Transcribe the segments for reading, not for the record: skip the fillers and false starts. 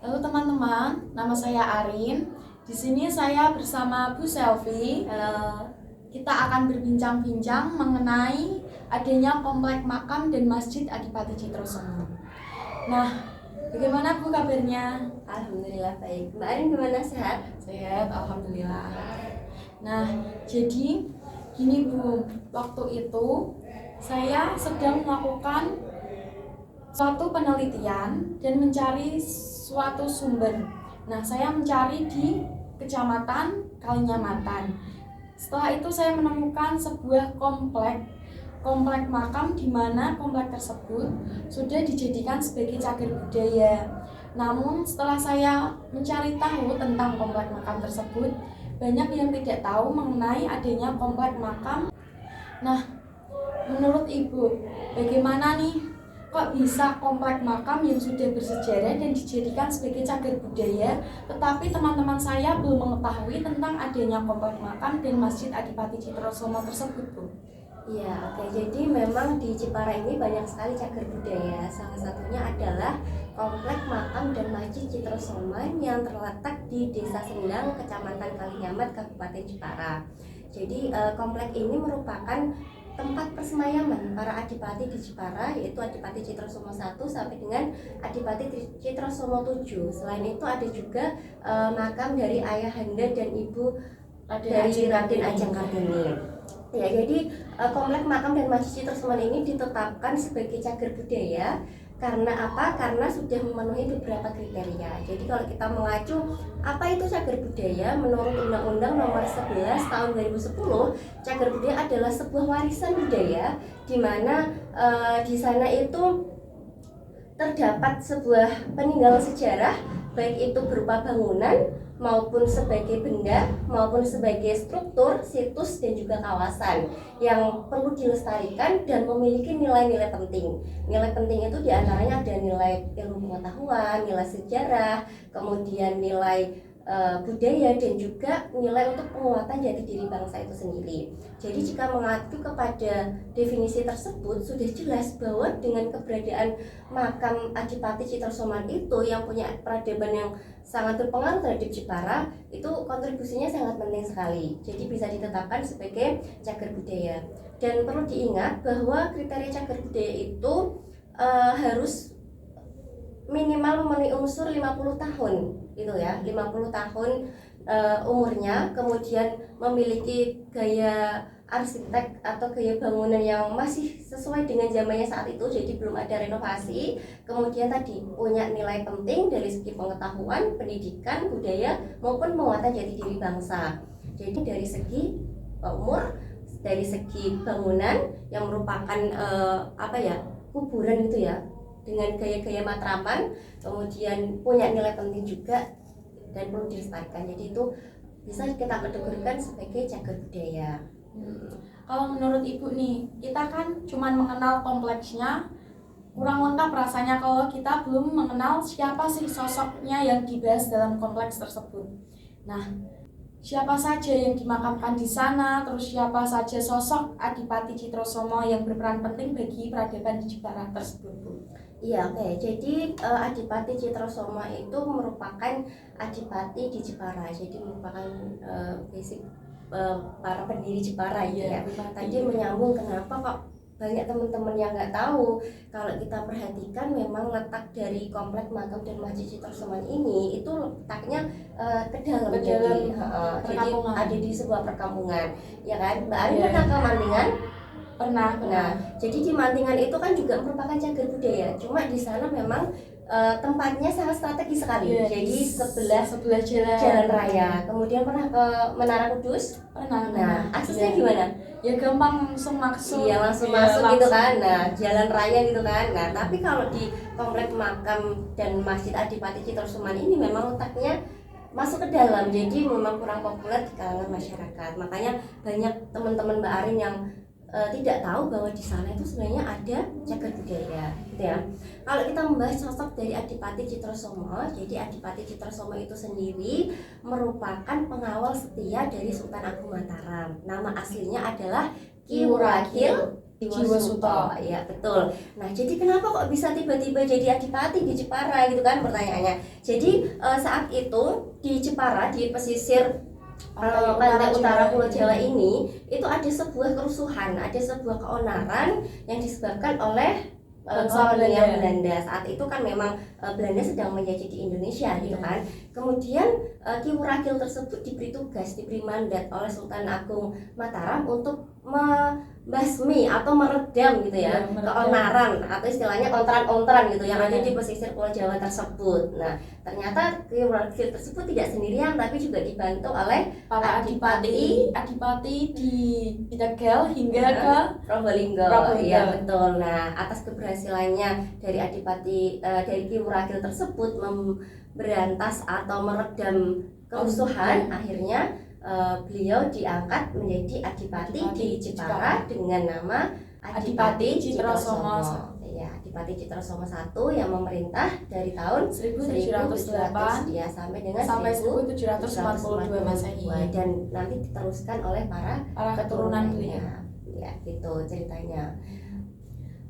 Halo teman-teman, nama saya Arin. Di sini saya bersama Bu Selvi. Kita akan berbincang-bincang mengenai adanya komplek makam dan masjid Adipati Citrosomo. Nah, bagaimana Bu kabarnya? Alhamdulillah baik. Mbak Arin gimana, sehat? Sehat, alhamdulillah. Nah, jadi gini Bu, waktu itu saya sedang melakukan suatu penelitian dan mencari suatu sumber. Nah, saya mencari di Kecamatan Kalinyamatan. Setelah itu saya menemukan sebuah komplek makam di mana komplek tersebut sudah dijadikan sebagai cagar budaya. Namun setelah saya mencari tahu tentang komplek makam tersebut, banyak yang tidak tahu mengenai adanya komplek makam. Nah, menurut Ibu, bagaimana nih? Kok bisa komplek makam yang sudah bersejarah dan dijadikan sebagai cagar budaya, tetapi teman-teman saya belum mengetahui tentang adanya komplek makam dan Masjid Adipati Citrosomo tersebut, Bu? Iya, oke. Jadi memang di Jepara ini banyak sekali cagar budaya. Salah satunya adalah komplek makam dan masjid Citrosoman yang terletak di Desa Sendang, Kecamatan Kalinyamat, Kabupaten Jepara. Jadi komplek ini merupakan tempat persemayaman para adipati di Jepara, yaitu Adipati Citrosomo I sampai dengan Adipati Citrosomo VII. Selain itu ada juga makam dari ayahanda dan ibu dari Raden Ajeng Kartini. Ya, jadi komplek makam dan masjid Citrosoman ini ditetapkan sebagai cagar budaya karena apa? Karena sudah memenuhi beberapa kriteria. Jadi kalau kita mengacu apa itu cagar budaya, menurut Undang-Undang Nomor 11 Tahun 2010, cagar budaya adalah sebuah warisan budaya di mana di sana itu terdapat sebuah peninggalan sejarah, baik itu berupa bangunan maupun sebagai benda maupun sebagai struktur, situs dan juga kawasan yang perlu dilestarikan dan memiliki nilai-nilai penting. Nilai penting itu diantaranya ada nilai ilmu pengetahuan, nilai sejarah, kemudian nilai budaya dan juga nilai untuk penguatan jati diri bangsa itu sendiri. Jadi jika mengacu kepada definisi tersebut, sudah jelas bahwa dengan keberadaan makam Adipati Citrosoman itu yang punya peradaban yang sangat berpengaruh terhadap Jepara, itu kontribusinya sangat penting sekali. Jadi bisa ditetapkan sebagai cagar budaya. Dan perlu diingat bahwa kriteria cagar budaya itu harus minimal memenuhi unsur 50 tahun gitu ya, 50 tahun umurnya, kemudian memiliki gaya arsitek atau gaya bangunan yang masih sesuai dengan zamannya saat itu, jadi belum ada renovasi. Kemudian tadi punya nilai penting dari segi pengetahuan, pendidikan, budaya maupun penguatan jati diri bangsa. Jadi dari segi umur, dari segi bangunan yang merupakan kuburan gitu ya, dengan gaya-gaya Matraman, kemudian punya nilai penting juga dan perlu dilestarikan. Jadi itu bisa kita kategorikan sebagai cagar budaya. Kalau menurut Ibu nih, kita kan cuma mengenal kompleksnya, kurang lengkap rasanya kalau kita belum mengenal siapa sih sosoknya yang dibahas dalam kompleks tersebut. Nah, siapa saja yang dimakamkan di sana, terus siapa saja sosok Adipati Citrosomo yang berperan penting bagi peradaban di Jepara tersebut, Bu? Iya, oke. Jadi Adipati Citrosomo itu merupakan adipati di Jepara. Jadi merupakan basic para pendiri Jepara ya. Tadi menyambung kenapa kok banyak teman-teman yang nggak tahu. Kalau kita perhatikan memang letak dari komplek makam dan masjid Citrosoman ini itu letaknya ke dalam, jadi ada di sebuah perkampungan, ya kan? Mbak Ari pernah ke Mantingan? Pernah. Nah, jadi di Mantingan itu kan juga merupakan cagar budaya. Cuma di sana memang tempatnya sangat strategis sekali. Jadi sebelah jalan raya. Kemudian pernah ke Menara Kudus? Pernah. Nah, aksesnya gimana? Ya gampang langsung masuk. Iya, langsung masuk gitu kan. Nah, jalan raya gitu kan. Nah, tapi kalau di komplek makam dan Masjid Adipati Citrosoman ini memang letaknya masuk ke dalam. Jadi memang kurang populer di kalangan masyarakat. Makanya banyak teman-teman Mbak Arin yang tidak tahu bahwa di sana itu sebenarnya ada cagar budaya, gitu ya. Kalau kita membahas sosok dari Adipati Citrosomo, jadi Adipati Citrosomo itu sendiri merupakan pengawal setia dari Sultan Agung Mataram. Nama aslinya adalah Ki Murakhil Jiwosuto. Ya betul. Nah jadi kenapa kok bisa tiba-tiba jadi adipati di Jepara gitu kan pertanyaannya. Jadi saat itu di Jepara, di pesisir pantai utara Pulau Jawa ini, itu ada sebuah kerusuhan, ada sebuah keonaran yang disebabkan oleh kolonial Belanda. Saat itu kan memang Belanda sedang menjajah di Indonesia gitu kan. Kemudian Ki Wuragil tersebut diberi tugas, diberi mandat oleh Sultan Agung Mataram untuk membasmi atau meredam gitu ya, keonaran atau istilahnya ontran-ontran gitu yang ada di pesisir Pulau Jawa tersebut. Nah ternyata Ki Wuragil tersebut tidak sendirian, tapi juga dibantu oleh para adipati di Tegal hingga ke Probolinggo. Iya betul. Nah atas keberhasilannya dari adipati dari Ki Wuragil tersebut memberantas atau meredam kerusuhan, akhirnya beliau diangkat menjadi adipati di Jepara dengan nama Adipati Citrosomo. Ya, Adipati Citrosomo I yang memerintah dari tahun 1708 ya sampai dengan 1742 Masehi, dan nanti diteruskan oleh para keturunan beliau. Ya, gitu ceritanya.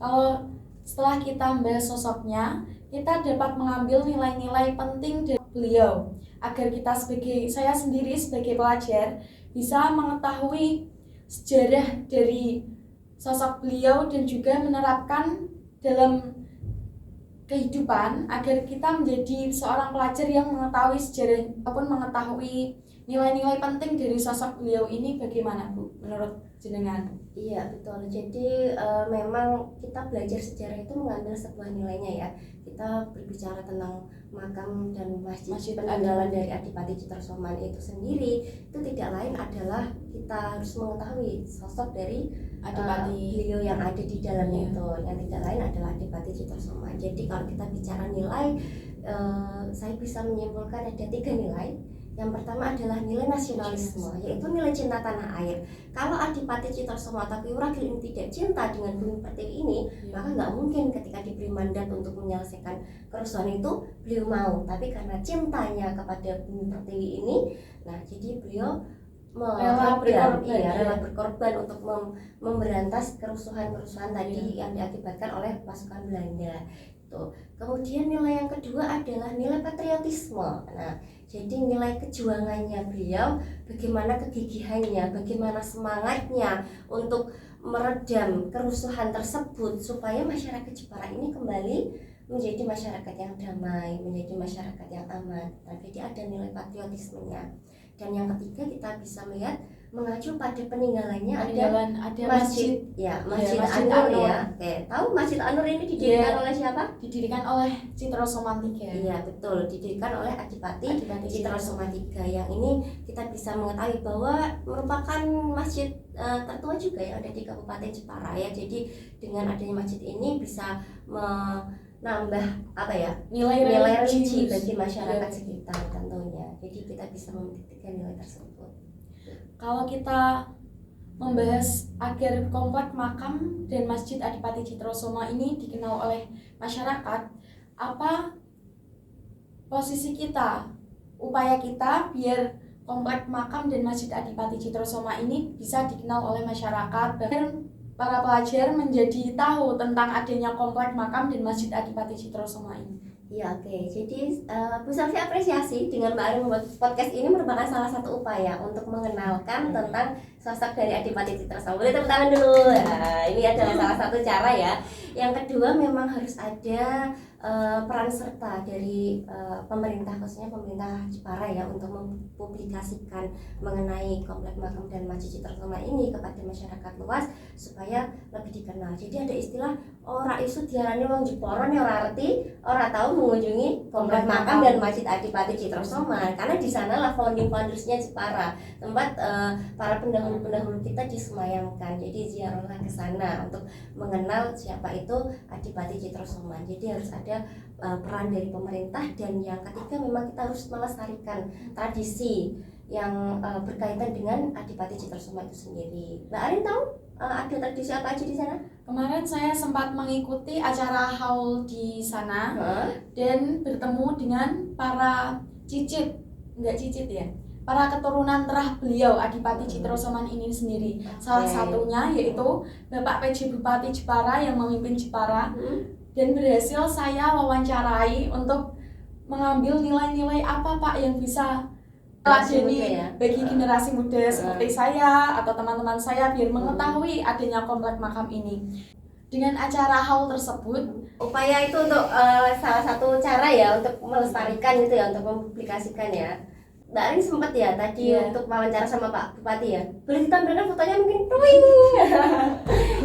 Kalau setelah kita membahas sosoknya, kita dapat mengambil nilai-nilai penting dari beliau agar saya sendiri sebagai pelajar bisa mengetahui sejarah dari sosok beliau dan juga menerapkan dalam kehidupan agar kita menjadi seorang pelajar yang mengetahui sejarah ataupun mengetahui nilai-nilai penting dari sosok beliau ini. Bagaimana Bu menurut jenengan? Iya betul, jadi memang kita belajar sejarah itu mengambil sebuah nilainya ya. Kita berbicara tentang makam dan masjid peninggalan dari Adipati Citrosoman itu sendiri, itu tidak lain adalah kita harus mengetahui sosok dari beliau yang ada di dalamnya itu, yang tidak lain adalah Adipati Citrosoman. Jadi kalau kita bicara nilai, saya bisa menyimpulkan ada 3 nilai. Yang pertama adalah nilai nasionalisme, yaitu nilai cinta tanah air. Kalau Adipati Citrosomo atau Ki Wuragil ini tidak cinta dengan Bumi Pertiwi ini, maka nggak mungkin ketika diberi mandat untuk menyelesaikan kerusuhan itu beliau mau. Tapi karena cintanya kepada Bumi Pertiwi ini, nah jadi beliau rela berkorban untuk memberantas kerusuhan-kerusuhan tadi yang diakibatkan oleh pasukan Belanda. Tuh. Kemudian nilai yang kedua adalah nilai patriotisme. Nah, jadi nilai kejuangannya beliau, bagaimana kegigihannya, bagaimana semangatnya untuk meredam kerusuhan tersebut supaya masyarakat Jepara ini kembali menjadi masyarakat yang damai, menjadi masyarakat yang aman. Nah, jadi ada nilai patriotismenya. Dan yang ketiga kita bisa melihat mengacu pada peninggalannya ada masjid An-Nur ya. Oke, tahu Masjid An-Nur ini didirikan oleh siapa? Didirikan oleh Citrosoman III. Iya betul, didirikan oleh Adipati Citrosoman III. Yang ini kita bisa mengetahui bahwa merupakan masjid tertua juga yang ada di Kabupaten Jepara ya. Jadi dengan adanya masjid ini bisa menambah nilai religi bagi masyarakat sekitar tentunya. Jadi kita bisa membuktikan nilai tersebut. Kalau kita membahas agar komplek makam dan masjid Adipati Citrosomo ini dikenal oleh masyarakat, apa posisi kita, upaya kita biar komplek makam dan masjid Adipati Citrosomo ini bisa dikenal oleh masyarakat, bahkan para pelajar menjadi tahu tentang adanya komplek makam dan masjid Adipati Citrosomo ini. Ya oke. Jadi Bu Selvi apresiasi dengan Mbak Ari membuat podcast ini merupakan salah satu upaya untuk mengenalkan tentang sosok dari Adipati Citrosomo. Boleh tepuk tangan dulu. Nah, ini adalah salah satu cara ya. Yang kedua memang harus ada peran serta dari pemerintah, khususnya pemerintah Jepara ya, untuk mempublikasikan mengenai komplek makam dan masjid Citrosomo ini kepada masyarakat luas supaya lebih dikenal. Jadi ada istilah ora isu diarani wong Jepara ora arti ora tahu mengunjungi komplek makam dan masjid Adipati Citrosomo, karena di sanalah founding fathersnya Jepara, tempat para pendahulu-pendahulu kita disemayamkan. Jadi ziarahlah ke sana untuk mengenal siapa itu Adipati Citrosomo. Jadi harus ada peran dari pemerintah, dan yang ketiga memang kita harus melestarikan tradisi yang berkaitan dengan Adipati Citrosomo itu sendiri. Mbak Arin tahu ada tradisi apa aja di sana? Kemarin saya sempat mengikuti acara haul di sana dan bertemu dengan para cicit, enggak cicit ya, para keturunan terah beliau Adipati Citrosoman ini sendiri. Salah satunya yaitu Bapak PJ Bupati Jepara yang memimpin Jepara. Dan berhasil saya wawancarai untuk mengambil nilai-nilai apa Pak yang bisa teladani bagi generasi muda seperti saya atau teman-teman saya biar mengetahui adanya komplek makam ini. Dengan acara haul tersebut, upaya itu untuk salah satu cara ya untuk melestarikan itu ya, untuk mempublikasikan ya. Mbak Arin sempat ya tadi untuk wawancara sama Pak Bupati ya. Boleh ditampilkan fotonya mungkin?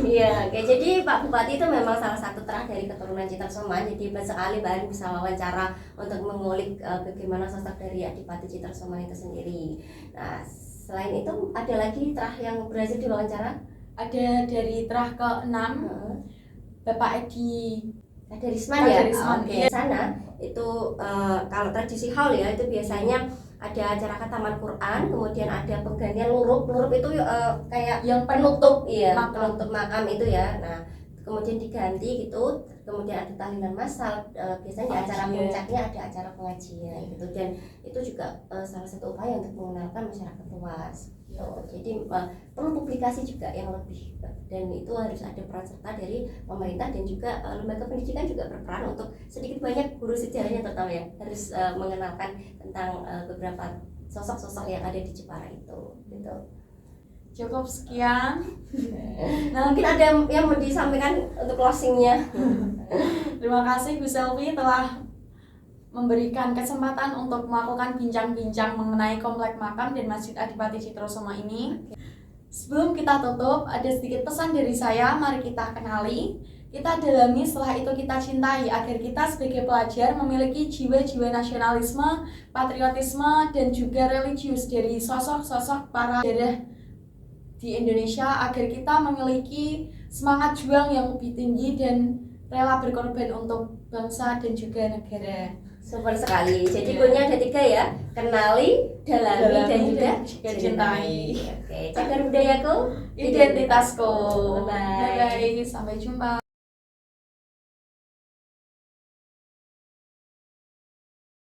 Iya, oke. Jadi Pak Bupati itu memang salah satu terah dari keturunan Citrosoman. Jadi hebat sekali Mbak Arin bisa wawancara untuk mengulik bagaimana sosok dari Adipati Citrosoman itu sendiri. Nah, selain itu ada lagi terah yang berhasil diwawancara? Ada dari terah ke-6 Bapak Edi Risman ya? Risman. Oke. Sana itu kalau tradisi haul ya itu biasanya ada acara khataman Quran, kemudian ada penggantian lurup itu kayak yang penutup penutup makam itu ya. Nah, kemudian diganti gitu, kemudian ada tahlilan massal, biasanya di acara puncaknya ada acara pengajian gitu, dan itu juga salah satu upaya untuk mengenalkan masyarakat luas gitu. Jadi perlu publikasi juga yang lebih, dan itu harus ada peran serta dari pemerintah dan juga lembaga pendidikan juga berperan untuk sedikit banyak guru sejarahnya terutama ya harus mengenalkan tentang beberapa sosok-sosok yang ada di Jepara itu gitu. Cukup sekian. Nah, mungkin ada yang mau disampaikan untuk closingnya. Terima kasih Bu Selvi telah memberikan kesempatan untuk melakukan bincang-bincang mengenai komplek makam dan Masjid Adipati Citrosoma ini. Sebelum kita tutup, ada sedikit pesan dari saya, mari kita kenali, kita dalami, setelah itu kita cintai, agar kita sebagai pelajar memiliki jiwa-jiwa nasionalisme, patriotisme, dan juga religius dari sosok-sosok para sejarah di Indonesia, agar kita memiliki semangat juang yang lebih tinggi dan rela berkorban untuk bangsa dan juga negara. Super sekali. Jadi goalnya ada 3 ya, kenali, dalami, dan juga cintai. Oke, cagar budayaku, Identitasku. Bye-bye. Bye-bye. Sampai jumpa.